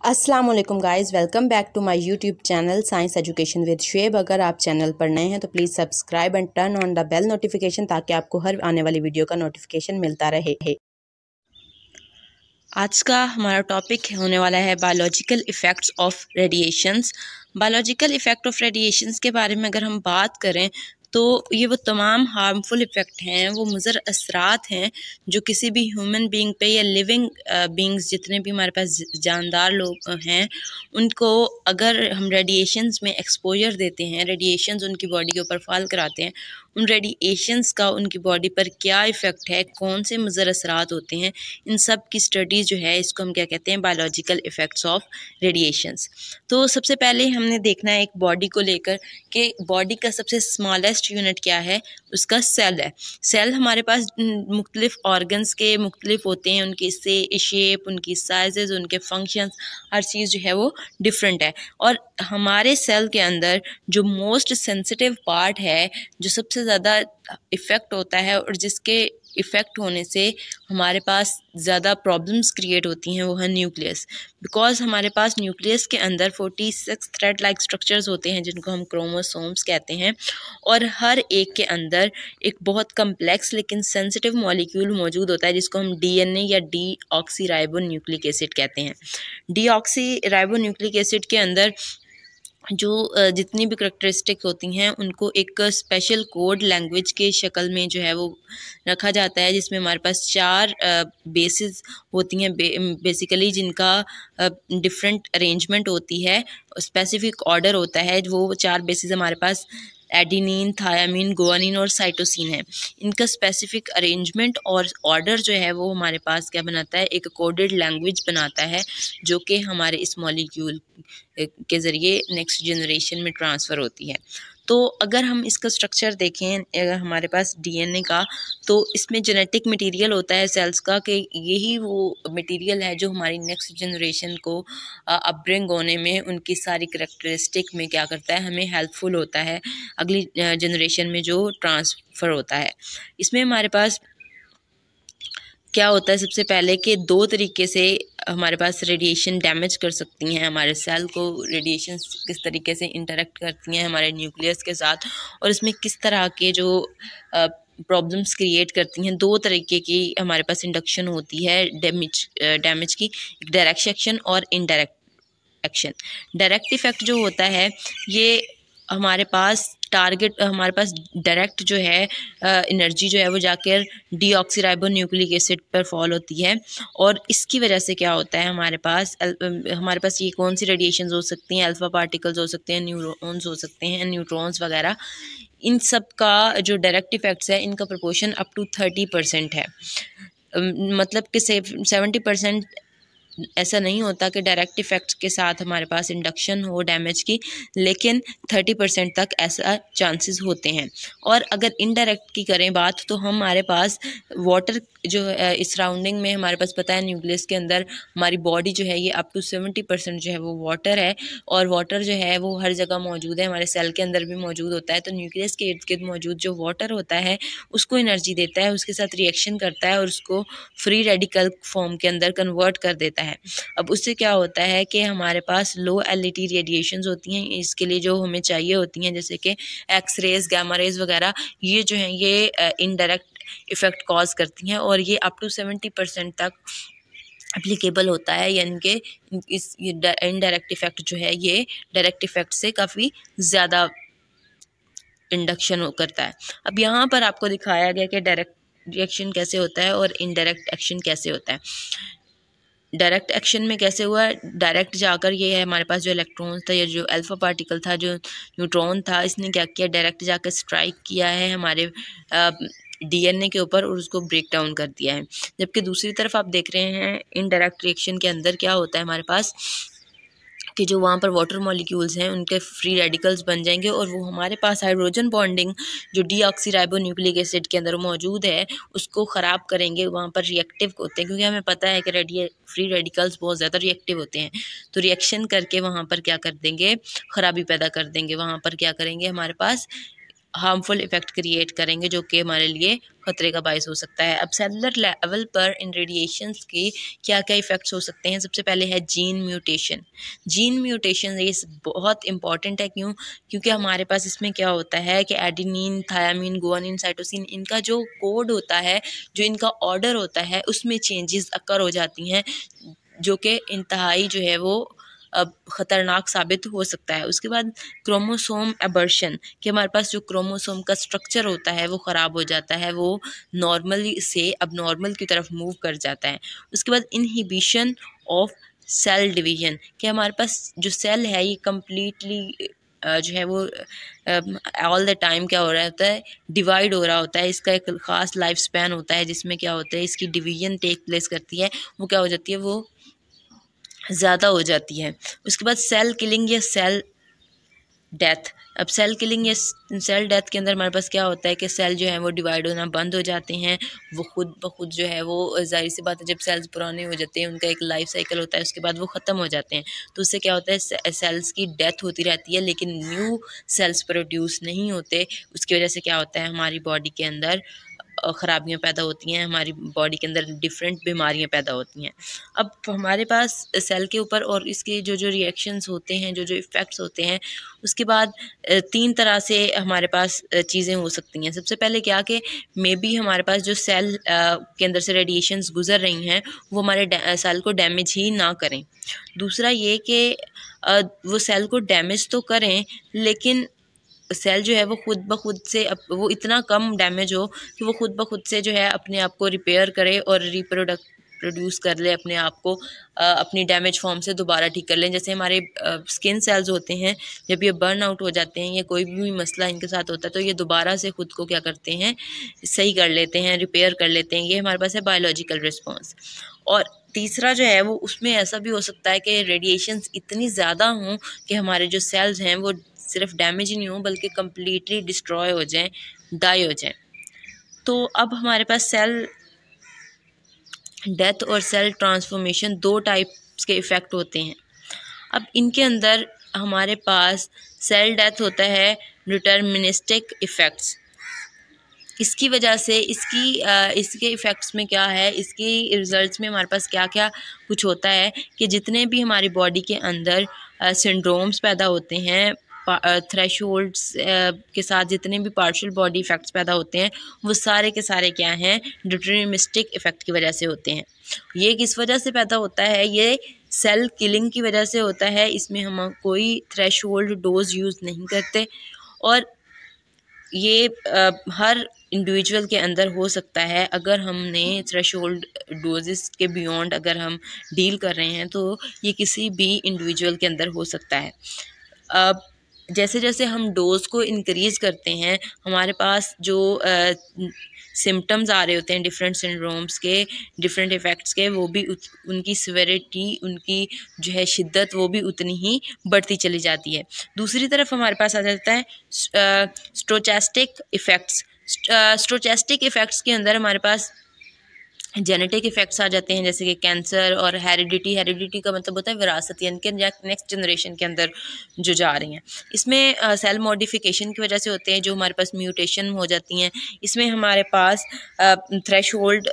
अस्सलाम वालेकुम guys, welcome back to my YouTube channel science education with Shoaib. अगर आप चैनल पर नए हैं तो please subscribe and turn on the bell notification ताकि आपको हर आने वाली वीडियो का नोटिफिकेशन मिलता रहे। आज का हमारा टॉपिक होने वाला है biological effects of radiations. Biological effect of radiations के बारे में अगर हम बात करें तो ये वो तमाम हार्मफुल इफ़ेक्ट हैं, वो मुज़र असरात हैं जो किसी भी ह्यूमन बीइंग पे या लिविंग बीइंग्स जितने भी हमारे पास जानदार लोग हैं उनको अगर हम रेडिएशंस में एक्सपोजर देते हैं, रेडिएशंस उनकी बॉडी के ऊपर फॉल कराते हैं, उन रेडिएशंस का उनकी बॉडी पर क्या इफ़ेक्ट है, कौन से मुज़र असरात होते हैं, इन सब की स्टडीज़ जो है इसको हम क्या कहते हैं, बायोलॉजिकल इफ़ेक्ट्स ऑफ रेडिएशंस। तो सबसे पहले हमने देखना है एक बॉडी को लेकर कि बॉडी का सबसे स्मॉलेस्ट यूनिट क्या है, उसका सेल है। सेल हमारे पास मुख्तलिफ ऑर्गन्स के मुख्तलिफ होते हैं, उनकी से शेप, उनकी साइजेज़, उनके फंक्शंस, हर चीज़ जो है वो डिफरेंट है। और हमारे सेल के अंदर जो मोस्ट सेंसिटिव पार्ट है, जो सबसे ज़्यादा इफ़ेक्ट होता है और जिसके इफ़ेक्ट होने से हमारे पास ज़्यादा प्रॉब्लम्स क्रिएट होती हैं, वो है न्यूक्लियस। बिकॉज हमारे पास न्यूक्लियस के अंदर 46 थ्रेड लाइक स्ट्रक्चर्स होते हैं जिनको हम क्रोमोसोम्स कहते हैं, और हर एक के अंदर एक बहुत कम्प्लेक्स लेकिन सेंसिटिव मॉलिक्यूल मौजूद होता है जिसको हम डीएनए या डीऑक्सी राइबो न्यूक्लिक एसिड कहते हैं। डीऑक्सी राइबो न्यूक्लिक एसिड के अंदर जो जितनी भी करेक्टरिस्टिक होती हैं उनको एक स्पेशल कोड लैंग्वेज के शक्ल में जो है वो रखा जाता है, जिसमें हमारे पास 4 बेसिस होती हैं बेसिकली, जिनका डिफरेंट अरेंजमेंट होती है, स्पेसिफिक ऑर्डर होता है। वो 4 बेसिस हमारे पास एडिनिन, थायामीन, गुआनिन और साइटोसिन है। इनका स्पेसिफिक अरेंजमेंट और ऑर्डर जो है वो हमारे पास क्या बनाता है, एक कोडेड लैंग्वेज बनाता है जो कि हमारे इस मॉलिक्यूल के ज़रिए नेक्स्ट जनरेशन में ट्रांसफ़र होती है। तो अगर हम इसका स्ट्रक्चर देखें अगर हमारे पास डीएनए का, तो इसमें जेनेटिक मटेरियल होता है सेल्स का, कि यही वो मटेरियल है जो हमारी नेक्स्ट जनरेशन को अपब्रिंग होने में, उनकी सारी करैक्टरिस्टिक में क्या करता है, हमें हेल्पफुल होता है अगली जनरेशन में जो ट्रांसफ़र होता है। इसमें हमारे पास क्या होता है, सबसे पहले कि 2 तरीके से हमारे पास रेडिएशन डैमेज कर सकती हैं हमारे सेल को। रेडिएशन किस तरीके से इंटरेक्ट करती हैं हमारे न्यूक्लियस के साथ और इसमें किस तरह के जो प्रॉब्लम्स क्रिएट करती हैं। 2 तरीके की हमारे पास इंडक्शन होती है डैमेज की, एक डायरेक्ट एक्शन और इनडायरेक्ट एक्शन। डायरेक्ट इफेक्ट जो होता है ये हमारे पास हमारे पास डायरेक्ट जो है एनर्जी जो है वो जाकर डीऑक्सीराइबो न्यूक्लिक एसिड पर फॉल होती है, और इसकी वजह से क्या होता है, हमारे पास ये कौन सी रेडिएशंस हो सकती हैं, अल्फ़ा पार्टिकल्स हो सकते हैं, न्यूरॉन्स हो सकते हैं, न्यूट्रॉन्स वगैरह। इन सब का जो डायरेक्ट इफेक्ट्स है इनका प्रोपोर्शन अप टू 30% है। मतलब कि 70% ऐसा नहीं होता कि डायरेक्ट इफ़ेक्ट्स के साथ हमारे पास इंडक्शन हो डैमेज की, लेकिन 30% तक ऐसा चांसेस होते हैं। और अगर इनडायरेक्ट की करें बात, तो हमारे पास वाटर जो इस सराउंडिंग में हमारे पास पता है न्यूक्लियस के अंदर हमारी बॉडी जो है ये अप टू 70% जो है वो वाटर है, और वाटर जो है वो हर जगह मौजूद है, हमारे सेल के अंदर भी मौजूद होता है। तो न्यूक्लियस के इर्द गिर्द मौजूद जो वाटर होता है उसको एनर्जी देता है, उसके साथ रिएक्शन करता है और उसको फ्री रेडिकल फॉर्म के अंदर कन्वर्ट कर देता है। अब उससे क्या होता है कि हमारे पास लो एलईडी रेडिएशंस होती हैं, इसके लिए जो हमें चाहिए होती हैं, जैसे कि एक्स रेज, गामा रेज वगैरह, ये जो हैं ये इनडायरेक्ट इफ़ेक्ट कॉज करती हैं, और ये अप टू 70% तक एप्लीकेबल होता है। यानी कि इस इनडायरेक्ट इफ़ेक्ट जो है ये डायरेक्ट इफ़ेक्ट से काफ़ी ज़्यादा इंडक्शन करता है। अब यहाँ पर आपको दिखाया गया कि डायरेक्ट रिएक्शन कैसे होता है और इनडायरेक्ट एक्शन कैसे होता है। डायरेक्ट एक्शन में कैसे हुआ, डायरेक्ट जाकर ये है हमारे पास जो इलेक्ट्रॉन था या जो अल्फ़ा पार्टिकल था, जो न्यूट्रॉन था, इसने क्या किया, डायरेक्ट जाकर स्ट्राइक किया है हमारे डीएनए के ऊपर और उसको ब्रेक डाउन कर दिया है। जबकि दूसरी तरफ आप देख रहे हैं इनडायरेक्ट रिएक्शन के अंदर क्या होता है, हमारे पास कि जो वहाँ पर वाटर मॉलिक्यूल्स हैं उनके फ्री रेडिकल्स बन जाएंगे, और वो हमारे पास हाइड्रोजन बॉन्डिंग जो डीऑक्सीराइबो न्यूक्लिक एसिड के अंदर मौजूद है उसको ख़राब करेंगे। वहाँ पर रिएक्टिव होते हैं, क्योंकि हमें पता है कि फ्री रेडिकल्स बहुत ज़्यादा रिएक्टिव होते हैं, तो रिएक्शन करके वहाँ पर क्या कर देंगे, ख़राबी पैदा कर देंगे। वहाँ पर क्या करेंगे, हमारे पास हार्मफुल इफ़ेक्ट क्रिएट करेंगे जो कि हमारे लिए खतरे का बायस हो सकता है। अब सेलुलर लेवल पर इन रेडिएशंस के क्या क्या इफ़ेक्ट्स हो सकते हैं। सबसे पहले है जीन म्यूटेशन। जीन म्यूटेशन ये बहुत इंपॉर्टेंट है, क्योंकि हमारे पास इसमें क्या होता है कि एडेनिन, थायामीन, गुआनिन, साइटोसिन, इनका जो कोड होता है, जो इनका ऑर्डर होता है, उसमें चेंजेस अकर हो जाती हैं जो कि इंतहाई जो है वो अब ख़तरनाक साबित हो सकता है। उसके बाद क्रोमोसोम एबर्शन, कि हमारे पास जो क्रोमोसोम का स्ट्रक्चर होता है वो ख़राब हो जाता है, वो नॉर्मली से अब नॉर्मल की तरफ मूव कर जाता है। उसके बाद इनहिबिशन ऑफ सेल डिवीजन, कि हमारे पास जो सेल है ये कम्प्लीटली जो है वो ऑल द टाइम क्या हो रहा होता है, डिवाइड हो रहा होता है। इसका एक ख़ास लाइफ स्पैन होता है जिसमें क्या होता है, इसकी डिवीजन टेक प्लेस करती है, वो क्या हो जाती है, वो ज़्यादा हो जाती है। उसके बाद सेल किलिंग या सेल डेथ। अब सेल किलिंग या सेल डेथ के अंदर हमारे पास क्या होता है कि सेल जो है वो डिवाइड होना बंद हो जाते हैं, वो खुद ब खुद जो है वो, जाहिर सी बात है जब सेल्स पुराने हो जाते हैं उनका एक लाइफ साइकिल होता है, उसके बाद वो ख़त्म हो जाते हैं, तो उससे क्या होता है सेल्स की डेथ होती रहती है, लेकिन न्यू सेल्स प्रोड्यूस नहीं होते। उसकी वजह से क्या होता है, हमारी बॉडी के अंदर ख़राबियाँ पैदा होती हैं, हमारी बॉडी के अंदर डिफरेंट बीमारियाँ पैदा होती हैं। अब हमारे पास सेल के ऊपर और इसके जो जो रिएक्शंस होते हैं, जो जो इफ़ेक्ट्स होते हैं, उसके बाद 3 तरह से हमारे पास चीज़ें हो सकती हैं। सबसे पहले क्या कि मे बी हमारे पास जो सेल के अंदर से रेडिएशंस गुज़र रही हैं वो हमारे सेल को डैमेज ही ना करें। दूसरा ये कि वो सेल को डैमेज तो करें, लेकिन सेल जो है वो खुद ब खुद से वो इतना कम डैमेज हो कि वो खुद ब खुद से जो है अपने आप को रिपेयर करे और प्रोड्यूस कर ले अपने आप को, अपनी डैमेज फॉर्म से दोबारा ठीक कर लें। जैसे हमारे स्किन सेल्स होते हैं, जब ये बर्न आउट हो जाते हैं या कोई भी मसला इनके साथ होता है तो ये दोबारा से खुद को क्या करते हैं, सही कर लेते हैं, रिपेयर कर लेते हैं। ये हमारे पास है बायोलॉजिकल रिस्पॉन्स। और तीसरा जो है वो उसमें ऐसा भी हो सकता है कि रेडिएशंस इतनी ज़्यादा हों कि हमारे जो सेल्स हैं वो सिर्फ डैमेज ही नहीं हो बल्कि कम्प्लीटली डिस्ट्रॉय हो जाएं, डाई हो जाएं। तो अब हमारे पास सेल डेथ और सेल ट्रांसफॉर्मेशन 2 टाइप्स के इफ़ेक्ट होते हैं। अब इनके अंदर हमारे पास सेल डेथ होता है डिटर्मिनिस्टिक इफ़ेक्ट्स। इसकी वजह से इसके इफ़ेक्ट्स में क्या है, इसके रिज़ल्ट्स में हमारे पास क्या क्या कुछ होता है कि जितने भी हमारी बॉडी के अंदर सिंड्रोम्स पैदा होते हैं, थ्रेशोल्ड्स के साथ जितने भी पार्शियल बॉडी इफ़ेक्ट्स पैदा होते हैं, वो सारे के सारे क्या हैं, डिटर्मिनिस्टिक इफ़ेक्ट की वजह से होते हैं। ये किस वजह से पैदा होता है, ये सेल किलिंग की वजह से होता है। इसमें हम कोई थ्रेशोल्ड डोज यूज़ नहीं करते और ये हर इंडिविजुअल के अंदर हो सकता है। अगर हमने थ्रेशोल्ड डोजेस के बियॉन्ड अगर हम डील कर रहे हैं तो ये किसी भी इंडिविजुअल के अंदर हो सकता है। अब जैसे जैसे हम डोज़ को इंक्रीज़ करते हैं, हमारे पास जो सिम्टम्स आ रहे होते हैं डिफरेंट सिंड्रोम्स के, डिफरेंट इफ़ेक्ट्स के, वो भी उनकी सिविरिटी, उनकी जो है शिद्दत, वो भी उतनी ही बढ़ती चली जाती है। दूसरी तरफ हमारे पास आ जाता है स्टोचैस्टिक इफ़ेक्ट्स। स्टोचैस्टिक इफ़ेक्ट्स के अंदर हमारे पास जेनेटिक इफ़ेक्ट्स आ जाते हैं, जैसे कि कैंसर और हेरिडिटी का मतलब होता है विरासत, यानी कि नेक्स्ट जनरेशन के अंदर जो जा रही हैं। इसमें सेल मॉडिफिकेशन की वजह से होते हैं, जो हमारे पास म्यूटेशन हो जाती हैं। इसमें हमारे पास थ्रेशोल्ड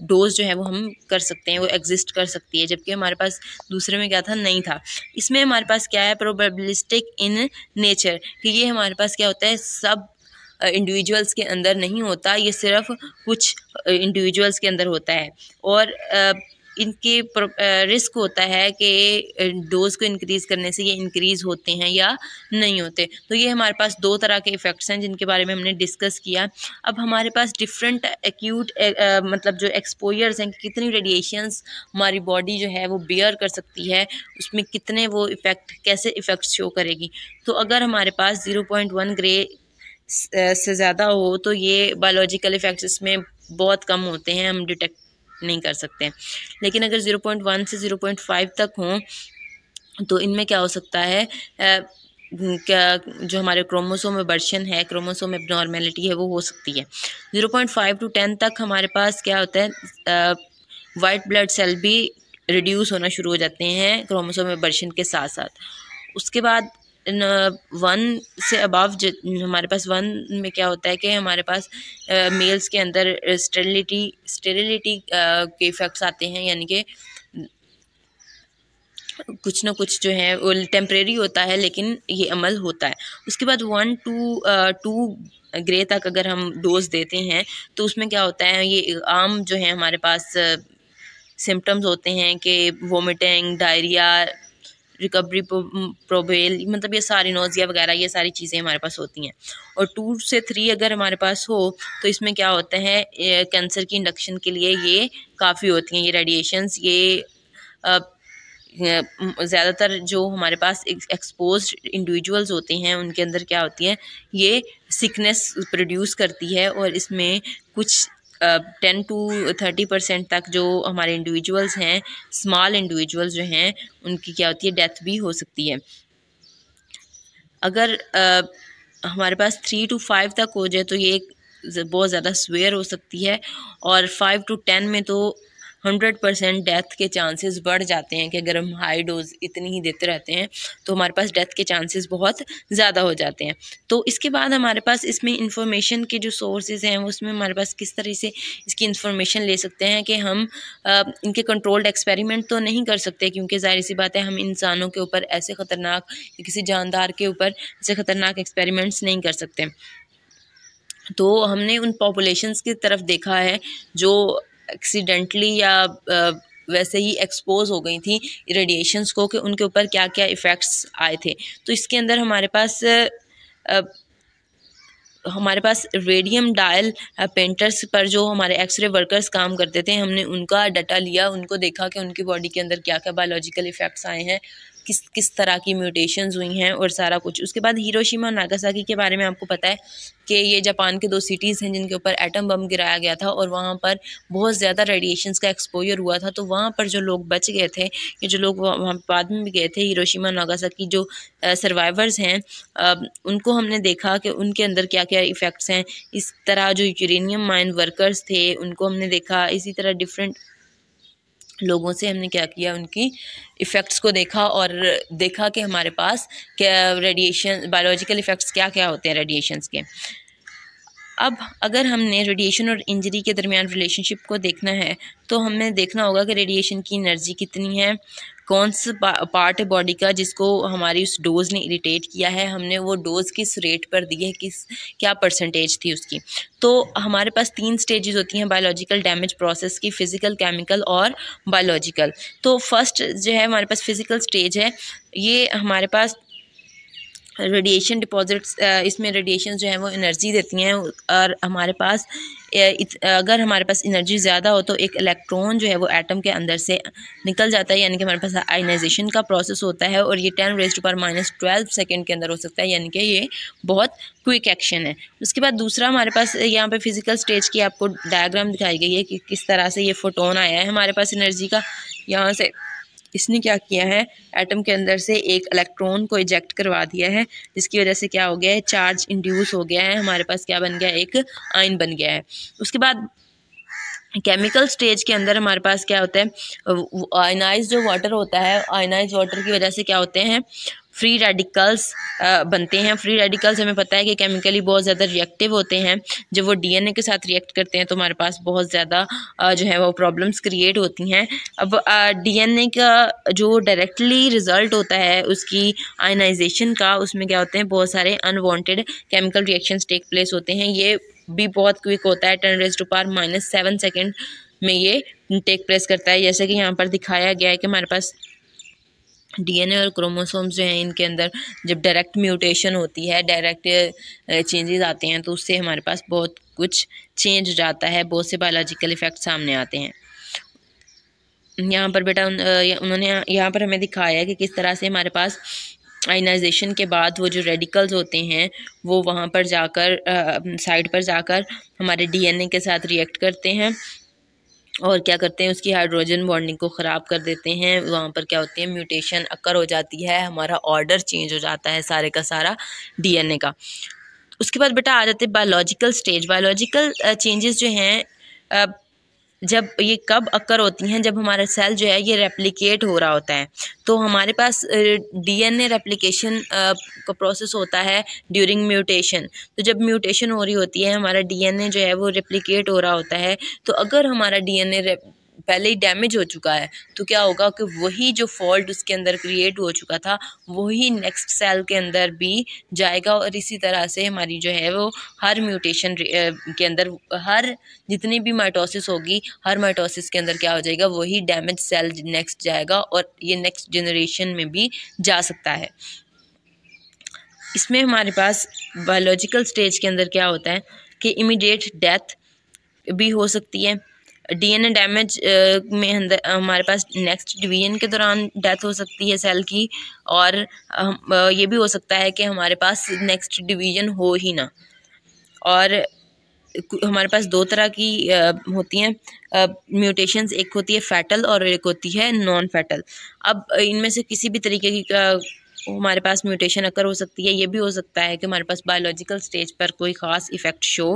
डोज जो है वो हम कर सकते हैं, वो एग्जिस्ट कर सकती है, जबकि हमारे पास दूसरे में क्या था, नहीं था। इसमें हमारे पास क्या है, प्रोबेबिलिस्टिक इन नेचर, कि ये हमारे पास क्या होता है, सब इंडिविजुअल्स के अंदर नहीं होता, ये सिर्फ कुछ इंडिविजुअल्स के अंदर होता है। और इनके रिस्क होता है कि डोज को इंक्रीज़ करने से ये इंक्रीज़ होते हैं या नहीं होते। तो ये हमारे पास 2 तरह के इफ़ेक्ट्स हैं जिनके बारे में हमने डिस्कस किया। अब हमारे पास डिफरेंट एक्यूट मतलब जो एक्सपोजर्स हैं, कितनी रेडिएशंस हमारी बॉडी जो है वो बियर कर सकती है, उसमें कितने वो इफ़ेक्ट, कैसे इफ़ेक्ट्स शो करेगी। तो अगर हमारे पास 0.1 ग्रे से ज़्यादा हो तो ये बायोलॉजिकल इफ़ेक्ट्स इसमें बहुत कम होते हैं, हम डिटेक्ट नहीं कर सकते हैं। लेकिन अगर 0.1 से 0.5 तक हों तो इनमें क्या हो सकता है, क्या जो हमारे क्रोमोसोम एबर्शन है, क्रोमोसोम एबनॉर्मेलिटी है, वो हो सकती है। 0.5 to 10 तक हमारे पास क्या होता है, वाइट ब्लड सेल भी रिड्यूस होना शुरू हो जाते हैं क्रोमोसोम एबर्शन के साथ साथ। उसके बाद 1 से अबव हमारे पास 1 में क्या होता है कि हमारे पास मेल्स के अंदर स्टेरिलिटी के इफ़ेक्ट्स आते हैं, यानी कि कुछ ना कुछ जो है वो टेम्परेरी होता है लेकिन ये अमल होता है। उसके बाद 1 to 2 ग्रे तक अगर हम डोज देते हैं तो उसमें क्या होता है, ये आम जो है हमारे पास सिम्टम्स होते हैं कि वोमिटिंग, डायरिया, रिकवरी प्रोबेल, मतलब ये सारी नोज़िया वगैरह ये सारी चीज़ें हमारे पास होती हैं। और 2 से 3 अगर हमारे पास हो तो इसमें क्या होता है, कैंसर की इंडक्शन के लिए ये काफ़ी होती हैं ये रेडिएशंस। ये ज़्यादातर जो हमारे पास एक्सपोज्ड इंडिविजुअल्स होते हैं उनके अंदर क्या होती है, ये सिकनेस प्रोड्यूस करती है। और इसमें कुछ 10 to 30% तक जो हमारे इंडिविजुअल्स हैं, स्मॉल इंडिविजुअल्स जो हैं, उनकी क्या होती है, डेथ भी हो सकती है। अगर हमारे पास 3 to 5 तक हो जाए तो ये बहुत ज़्यादा स्वेयर हो सकती है। और 5 to 10 में तो 100% डेथ के चांसेस बढ़ जाते हैं कि अगर हम हाई डोज इतनी ही देते रहते हैं तो हमारे पास डेथ के चांसेस बहुत ज़्यादा हो जाते हैं। तो इसके बाद हमारे पास इसमें इंफॉर्मेशन के जो सोर्सेज हैं उसमें हमारे पास किस तरह से इसकी इंफॉर्मेशन ले सकते हैं कि हम इनके कंट्रोल्ड एक्सपेरिमेंट तो नहीं कर सकते, क्योंकि ज़ाहिर सी बात है हम इंसानों के ऊपर ऐसे ख़तरनाक या किसी जानदार के ऊपर ऐसे ख़तरनाक एक्सपेरिमेंट्स नहीं कर सकते। तो हमने उन पॉपुलेशंस की तरफ देखा है जो एक्सीडेंटली या वैसे ही एक्सपोज हो गई थी रेडिएशंस को, कि उनके ऊपर क्या क्या इफ़ेक्ट्स आए थे। तो इसके अंदर हमारे पास रेडियम डायल पेंटर्स पर जो हमारे एक्सरे वर्कर्स काम करते थे, हमने उनका डाटा लिया, उनको देखा कि उनकी बॉडी के अंदर क्या क्या बायोलॉजिकल इफ़ेक्ट्स आए हैं, किस तरह की म्यूटेशंस हुई हैं और सारा कुछ। उसके बाद हिरोशिमा और नागासाकी के बारे में आपको पता है कि ये जापान के 2 सिटीज़ हैं जिनके ऊपर एटम बम गिराया गया था और वहाँ पर बहुत ज़्यादा रेडिएशंस का एक्सपोजर हुआ था। तो वहाँ पर जो लोग बच गए थे या जो लोग वहाँ बाद में भी गए थे, हिरोशिमा और नागासाकी जो सर्वाइवर्स हैं, उनको हमने देखा कि उनके अंदर क्या क्या इफ़ेक्ट्स हैं। इस तरह जो यूरेनियम माइन वर्कर्स थे उनको हमने देखा। इसी तरह डिफरेंट लोगों से हमने क्या किया, उनकी इफ़ेक्ट्स को देखा और देखा कि हमारे पास क्या रेडिएशन बायोलॉजिकल इफ़ेक्ट्स क्या क्या होते हैं रेडिएशंस के। अब अगर हमने रेडिएशन और इंजरी के दरमियान रिलेशनशिप को देखना है तो हमें देखना होगा कि रेडिएशन की एनर्जी कितनी है, कौन सा पार्ट है बॉडी का जिसको हमारी उस डोज़ ने इरिटेट किया है, हमने वो डोज़ किस रेट पर दी है, क्या परसेंटेज थी उसकी। तो हमारे पास 3 स्टेजेस होती हैं बायोलॉजिकल डैमेज प्रोसेस की, फ़िज़िकल, केमिकल और बायोलॉजिकल। तो फर्स्ट जो है हमारे पास फ़िज़िकल स्टेज है। ये हमारे पास रेडिएशन डिपॉजिट्स, इसमें रेडिएशन जो है वो एनर्जी देती हैं। और हमारे पास अगर हमारे पास एनर्जी ज़्यादा हो तो एक इलेक्ट्रॉन जो है वो एटम के अंदर से निकल जाता है, यानी कि हमारे पास आयनाइजेशन का प्रोसेस होता है और ये 10⁻⁻12 सेकेंड के अंदर हो सकता है, यानी कि ये बहुत क्विक एक्शन है। उसके बाद दूसरा हमारे पास यहाँ पे फिज़िकल स्टेज की आपको डायग्राम दिखाई गई है कि किस तरह से ये फोटोन आया है हमारे पास एनर्जी का। यहाँ से इसने क्या किया है, एटम के अंदर से एक इलेक्ट्रॉन को इजेक्ट करवा दिया है, जिसकी वजह से क्या हो गया है, चार्ज इंड्यूस हो गया है, हमारे पास क्या बन गया, एक आयन बन गया है। उसके बाद केमिकल स्टेज के अंदर हमारे पास क्या होता है, आयनाइज जो वाटर होता है, आयनाइज वाटर की वजह से क्या होते हैं, फ्री रेडिकल्स बनते हैं। फ्री रेडिकल्स हमें पता है कि केमिकली बहुत ज़्यादा रिएक्टिव होते हैं। जब वो डीएनए के साथ रिएक्ट करते हैं तो हमारे पास बहुत ज़्यादा जो है वो प्रॉब्लम्स क्रिएट होती हैं। अब डीएनए का जो डायरेक्टली रिज़ल्ट होता है उसकी आयनाइजेशन का, उसमें क्या होते हैं, बहुत सारे unwanted chemical reactions take place होते हैं। ये भी बहुत क्विक होता है, 10⁻⁻7 सेकेंड में ये टेक प्लेस करता है। जैसे कि यहाँ पर दिखाया गया है कि हमारे पास डीएनए और क्रोमोसोम्स जो हैं इनके अंदर जब डायरेक्ट म्यूटेशन होती है, डायरेक्ट चेंजेस आते हैं तो उससे हमारे पास बहुत कुछ चेंज हो जाता है, बहुत से बायोलॉजिकल इफ़ेक्ट सामने आते हैं। यहाँ पर बेटा उन्होंने यहाँ पर हमें दिखाया है कि किस तरह से हमारे पास आयनाइजेशन के बाद वो जो रेडिकल्स होते हैं वो वहाँ पर जाकर साइड पर जाकर हमारे डीएनए के साथ रिएक्ट करते हैं और क्या करते हैं, उसकी हाइड्रोजन बॉन्डिंग को ख़राब कर देते हैं। वहाँ पर क्या होती है, म्यूटेशन अकर हो जाती है, हमारा ऑर्डर चेंज हो जाता है सारे का सारा डीएनए का। उसके बाद बेटा आ जाते हैं बायोलॉजिकल स्टेज। बायोलॉजिकल चेंजेस जो हैं जब ये कब अकर होती हैं, जब हमारा सेल जो है ये रेप्लिकेट हो रहा होता है। तो हमारे पास डीएनए रेप्लिकेशन का प्रोसेस होता है ड्यूरिंग म्यूटेशन। तो जब म्यूटेशन हो रही होती है, हमारा डीएनए जो है वो रेप्लिकेट हो रहा होता है। तो अगर हमारा डीएनए पहले ही डैमेज हो चुका है तो क्या होगा कि वही जो फॉल्ट उसके अंदर क्रिएट हो चुका था वही नेक्स्ट सेल के अंदर भी जाएगा, और इसी तरह से हमारी जो है वो हर म्यूटेशन के अंदर हर जितनी भी माइटोसिस होगी, हर माइटोसिस के अंदर क्या हो जाएगा, वही डैमेज सेल नेक्स्ट जाएगा और ये नेक्स्ट जनरेशन में भी जा सकता है। इसमें हमारे पास बायोलॉजिकल स्टेज के अंदर क्या होता है कि इमीडिएट डेथ भी हो सकती है। डीएनए डैमेज में अंदर हमारे पास नेक्स्ट डिवीजन के दौरान डेथ हो सकती है सेल की, और ये भी हो सकता है कि हमारे पास नेक्स्ट डिवीजन हो ही ना। और हमारे पास दो तरह की होती हैं म्यूटेशंस, एक होती है फैटल और एक होती है नॉन फैटल। अब इनमें से किसी भी तरीके की हमारे पास म्यूटेशन अकर हो सकती है। ये भी हो सकता है कि हमारे पास बायोलॉजिकल स्टेज पर कोई ख़ास इफ़ेक्ट शो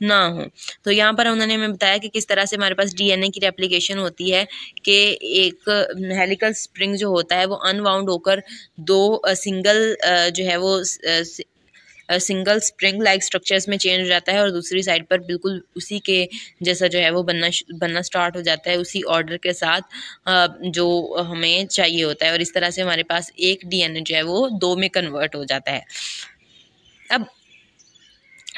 ना हो। तो यहाँ पर उन्होंने हमें बताया कि किस तरह से हमारे पास डीएनए की रेप्लिकेशन होती है कि एक हेलिकल स्प्रिंग जो होता है वो अनवाउंड होकर दो सिंगल जो है वो सिंगल स्प्रिंग लाइक स्ट्रक्चर्स में चेंज हो जाता है, और दूसरी साइड पर बिल्कुल उसी के जैसा जो है वो बनना स्टार्ट हो जाता है उसी ऑर्डर के साथ जो हमें चाहिए होता है, और इस तरह से हमारे पास एक डीएनए जो है वो दो में कन्वर्ट हो जाता है। अब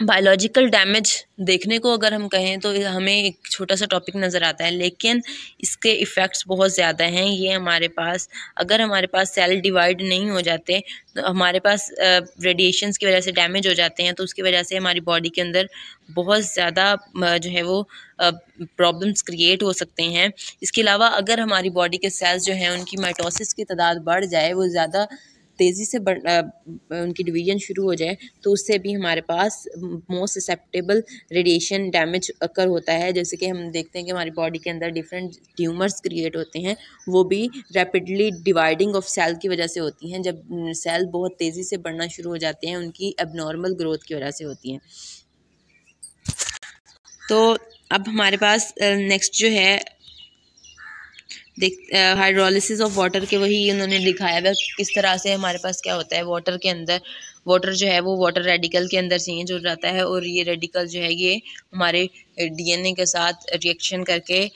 बायोलॉजिकल डैमेज देखने को अगर हम कहें तो हमें एक छोटा सा टॉपिक नज़र आता है, लेकिन इसके इफ़ेक्ट्स बहुत ज़्यादा हैं। ये हमारे पास अगर हमारे पास सेल डिवाइड नहीं हो जाते तो हमारे पास रेडिएशंस की वजह से डैमेज हो जाते हैं, तो उसकी वजह से हमारी बॉडी के अंदर बहुत ज़्यादा जो है वो प्रॉब्लम्स क्रिएट हो सकते हैं। इसके अलावा अगर हमारी बॉडी के सेल्स जो हैं उनकी माइटोसिस की तादाद बढ़ जाए, वो ज़्यादा तेज़ी से उनकी डिवीजन शुरू हो जाए, तो उससे भी हमारे पास मोस्ट ससेप्टेबल रेडिएशन डैमेज अकर होता है। जैसे कि हम देखते हैं कि हमारी बॉडी के अंदर डिफरेंट ट्यूमर्स क्रिएट होते हैं, वो भी रैपिडली डिवाइडिंग ऑफ सेल की वजह से होती हैं। जब सेल बहुत तेज़ी से बढ़ना शुरू हो जाते हैं, उनकी एबनॉर्मल ग्रोथ की वजह से होती हैं। तो अब हमारे पास नेक्स्ट जो है हाइड्रोलिसिस ऑफ वाटर के वही उन्होंने दिखाया है किस तरह से हमारे पास क्या होता है वाटर के अंदर। वाटर जो है वो वाटर रेडिकल के अंदर चेंज हो जाता है, और ये रेडिकल जो है ये हमारे डीएनए के साथ रिएक्शन करके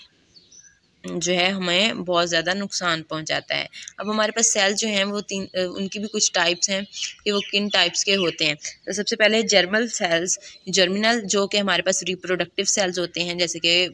जो है हमें बहुत ज़्यादा नुकसान पहुंचाता है। अब हमारे पास सेल जो हैं वो उनकी भी कुछ टाइप्स हैं कि वो किन टाइप्स के होते हैं। तो सबसे पहले जर्मल सेल्स, जर्मिनल जो कि हमारे पास रिप्रोडक्टिव सेल्स होते हैं, जैसे कि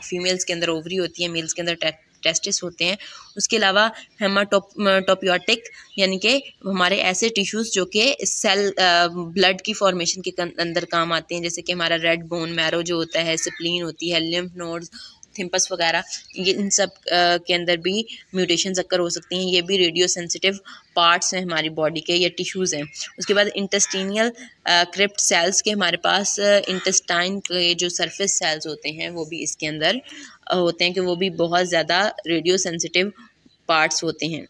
फीमेल्स के अंदर ओवरी होती है, मेल्स के अंदर टेस्टिस होते हैं। उसके अलावा हेमाटोपोइटिक यानी कि हमारे ऐसे टिश्यूज़ जो कि सेल ब्लड की फॉर्मेशन के अंदर काम आते हैं, जैसे कि हमारा रेड बोन मैरो जो होता है, स्प्लीन होती है, लिम्फ नोड्स, थिम्पस वगैरह, ये इन सब के अंदर भी म्यूटेशंस अक्कर हो सकती हैं। ये भी रेडियो सेंसिटिव पार्ट्स हैं हमारी बॉडी के, ये टिश्यूज़ हैं। उसके बाद इंटेस्टिनियल क्रिप्ट सेल्स के हमारे पास इंटेस्टाइन के जो सरफेस सेल्स होते हैं वो भी इसके अंदर होते हैं कि वो भी बहुत ज़्यादा रेडियो सेंसिटिव पार्ट्स होते हैं।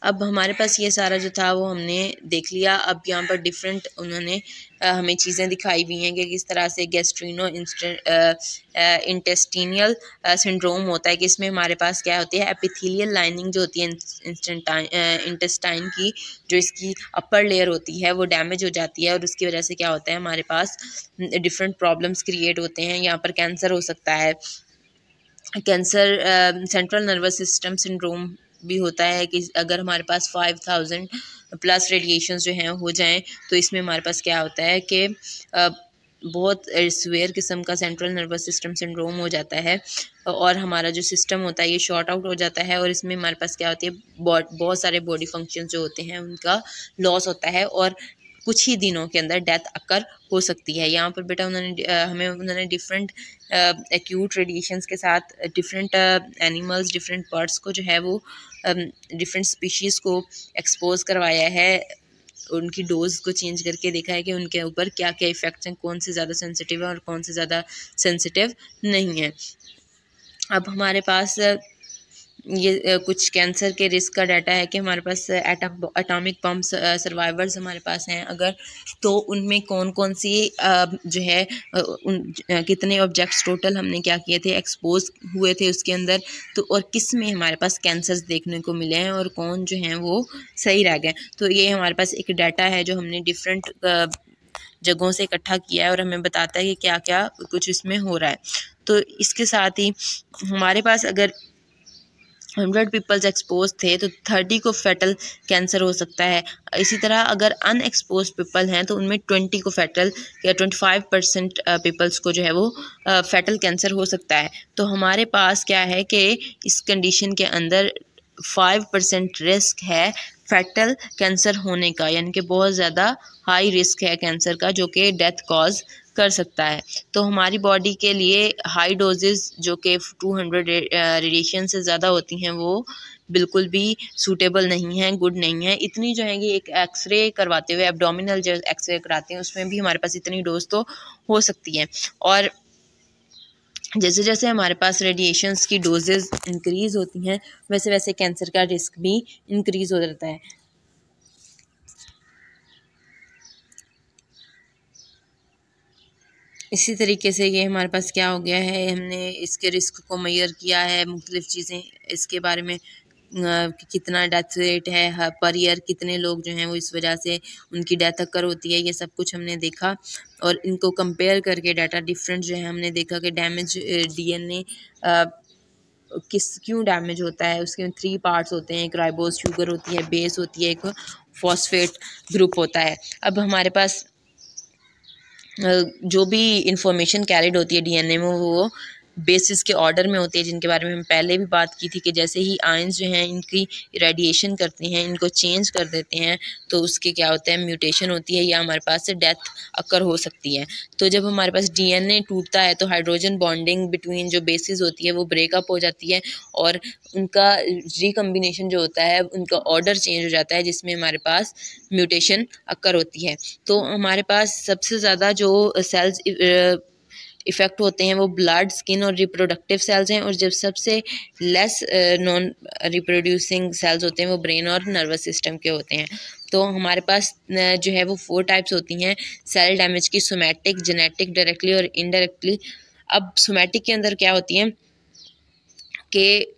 अब हमारे पास ये सारा जो था वो हमने देख लिया। अब यहाँ पर डिफरेंट उन्होंने हमें चीज़ें दिखाई हुई हैं कि किस तरह से गैस्ट्रिनो इंटेस्टिनियल सिंड्रोम होता है, कि इसमें हमारे पास क्या होती है, एपिथेलियल लाइनिंग जो होती है इंटेस्टाइन की, जो इसकी अपर लेयर होती है वो डैमेज हो जाती है, और उसकी वजह से क्या होता है हमारे पास डिफरेंट प्रॉब्लम्स क्रिएट होते हैं। यहाँ पर कैंसर हो सकता है, cancer central nervous system syndrome भी होता है कि अगर हमारे पास 5000 प्लस रेडिएशंस जो हैं हो जाएं, तो इसमें हमारे पास क्या होता है कि बहुत सीवियर किस्म का सेंट्रल नर्वस सिस्टम सिंड्रोम हो जाता है, और हमारा जो सिस्टम होता है ये शॉर्ट आउट हो जाता है, और इसमें हमारे पास क्या होती है बहुत सारे बॉडी फंक्शंस जो होते हैं उनका लॉस होता है, और कुछ ही दिनों के अंदर डेथ अकर हो सकती है। यहाँ पर बेटा उन्होंने डिफरेंट एक्यूट रेडिएशंस के साथ डिफरेंट एनिमल्स, डिफरेंट बर्ड्स को जो है वो डिफरेंट स्पीशीज़ को एक्सपोज करवाया है, उनकी डोज को चेंज करके देखा है कि उनके ऊपर क्या क्या इफ़ेक्ट्स हैं, कौन से ज़्यादा सेंसिटिव है और कौन से ज़्यादा सेंसिटिव नहीं है। अब हमारे पास ये कुछ कैंसर के रिस्क का डाटा है कि हमारे पास एटॉमिक बम सर्वाइवर्स हमारे पास हैं अगर, तो उनमें कौन कौन सी जो है कितने ऑब्जेक्ट्स टोटल हमने क्या किए थे, एक्सपोज हुए थे उसके अंदर, तो और किस में हमारे पास कैंसर्स देखने को मिले हैं और कौन जो हैं वो सही रह गए। तो ये हमारे पास एक डाटा है जो हमने डिफरेंट जगहों से इकट्ठा किया है और हमें बताता है कि क्या क्या कुछ इसमें हो रहा है। तो इसके साथ ही हमारे पास अगर 100 पीपल्स एक्सपोज थे तो 30 को फेटल कैंसर हो सकता है। इसी तरह अगर अनएक्सपोज पीपल हैं तो उनमें 20 को फेटल या 25% पीपल्स को जो है वो फेटल कैंसर हो सकता है। तो हमारे पास क्या है कि इस कंडीशन के अंदर 5% रिस्क है फेटल कैंसर होने का, यानी कि बहुत ज़्यादा हाई रिस्क है कैंसर का जो कि डेथ कॉज कर सकता है। तो हमारी बॉडी के लिए हाई डोजेस जो कि 200 रेडिएशन से ज़्यादा होती हैं वो बिल्कुल भी सूटेबल नहीं है, गुड नहीं है। इतनी जो है कि एक एक्सरे करवाते हुए एब्डोमिनल जो एक्सरे कराते हैं उसमें भी हमारे पास इतनी डोज तो हो सकती है। और जैसे जैसे हमारे पास रेडिएशंस की डोजेज़ इंक्रीज़ होती हैं वैसे वैसे कैंसर का रिस्क भी इंक्रीज़ हो जाता है। इसी तरीके से ये हमारे पास क्या हो गया है, हमने इसके रिस्क को मेजर किया है, मुख्तलिफ़ चीज़ें इसके बारे में कि कितना डेथ रेट है पर ईयर, कितने लोग जो हैं वो इस वजह से उनकी डेथ अकर होती है, ये सब कुछ हमने देखा। और इनको कंपेयर करके डाटा डिफरेंट जो है हमने देखा कि डैमेज DNA क्यों डैमेज होता है। उसके 3 पार्ट्स होते हैं, एक राइबोस शुगर होती है, बेस होती है, एक फॉस्फेट ग्रुप होता है। अब हमारे पास जो भी इंफॉर्मेशन कैरिड होती है DNA में वो बेसिस के ऑर्डर में होती है, जिनके बारे में हम पहले भी बात की थी कि जैसे ही आयंस जो हैं इनकी रेडिएशन करते हैं, इनको चेंज कर देते हैं तो उसके क्या होता है, म्यूटेशन होती है या हमारे पास से डेथ अकर हो सकती है। तो जब हमारे पास DNA टूटता है तो हाइड्रोजन बॉन्डिंग बिटवीन जो बेसिस होती है वो ब्रेकअप हो जाती है और उनका रिकम्बिनेशन जो होता है उनका ऑर्डर चेंज हो जाता है, जिसमें हमारे पास म्यूटेशन अकर होती है। तो हमारे पास सबसे ज़्यादा जो सेल्स इफ़ेक्ट होते हैं वो ब्लड, स्किन और रिप्रोडक्टिव सेल्स हैं, और जब सबसे लेस नॉन रिप्रोड्यूसिंग सेल्स होते हैं वो ब्रेन और नर्वस सिस्टम के होते हैं। तो हमारे पास जो है वो 4 टाइप्स होती हैं सेल डैमेज की, सोमैटिक, जेनेटिक, डायरेक्टली और इनडायरेक्टली। अब सोमैटिक के अंदर क्या होती हैं कि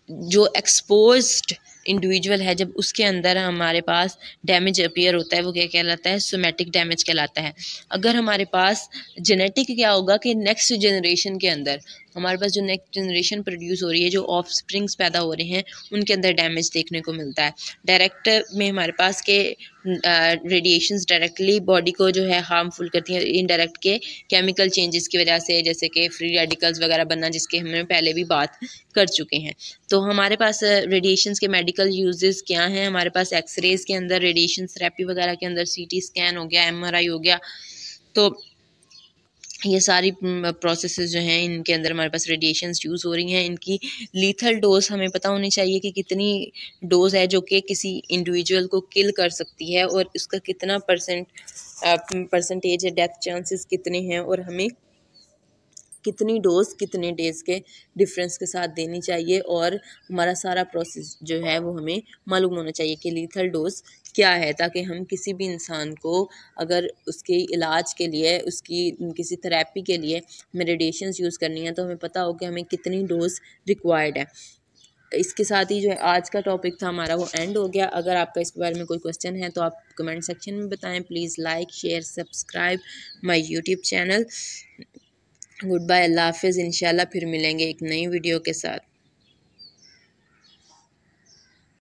जो एक्सपोज्ड इंडिविजुअल है जब उसके अंदर हमारे पास डैमेज अपीयर होता है वो क्या कहलाता है, सोमैटिक डैमेज कहलाता है। अगर हमारे पास जेनेटिक क्या होगा कि नेक्स्ट जनरेशन के अंदर हमारे पास जो नेक्स्ट जनरेशन प्रोड्यूस हो रही है, जो ऑफ स्प्रिंग्स पैदा हो रहे हैं उनके अंदर डैमेज देखने को मिलता है। डायरेक्ट में हमारे पास के रेडिएशंस डायरेक्टली बॉडी को जो है हार्मफुल करती हैं, इनडायरेक्ट के केमिकल चेंजेस की वजह से, जैसे कि फ्री रेडिकल्स वगैरह बनना, जिसके हमने पहले भी बात कर चुके हैं। तो हमारे पास रेडिएशंस के मेडिकल यूजेस क्या हैं, हमारे पास एक्सरेज के अंदर, रेडिएशन थेरेपी वगैरह के अंदर, CT स्कैन हो गया, MRI हो गया, तो ये सारी प्रोसेसेस जो हैं इनके अंदर हमारे पास रेडिएशंस यूज़ हो रही हैं। इनकी लीथल डोज हमें पता होनी चाहिए कि कितनी डोज है जो कि किसी इंडिविजुअल को किल कर सकती है और उसका कितना परसेंटेज है, डेथ चांसेस कितने हैं, और हमें कितनी डोज कितने डेज़ के डिफरेंस के साथ देनी चाहिए। और हमारा सारा प्रोसेस जो है वो हमें मालूम होना चाहिए कि लीथल डोज क्या है, ताकि हम किसी भी इंसान को अगर उसके इलाज के लिए, उसकी किसी थेरेपी के लिए हमें रेडिएशंस यूज़ करनी है तो हमें पता हो कि हमें कितनी डोज रिक्वायर्ड है। इसके साथ ही जो है आज का टॉपिक था हमारा वो एंड हो गया। अगर आपका इसके बारे में कोई क्वेश्चन है तो आप कमेंट सेक्शन में बताएं। Please like, share, subscribe my YouTube channel. Good bye, अल्लाह हाफिज़। इंशाल्लाह फिर मिलेंगे एक नई वीडियो के साथ।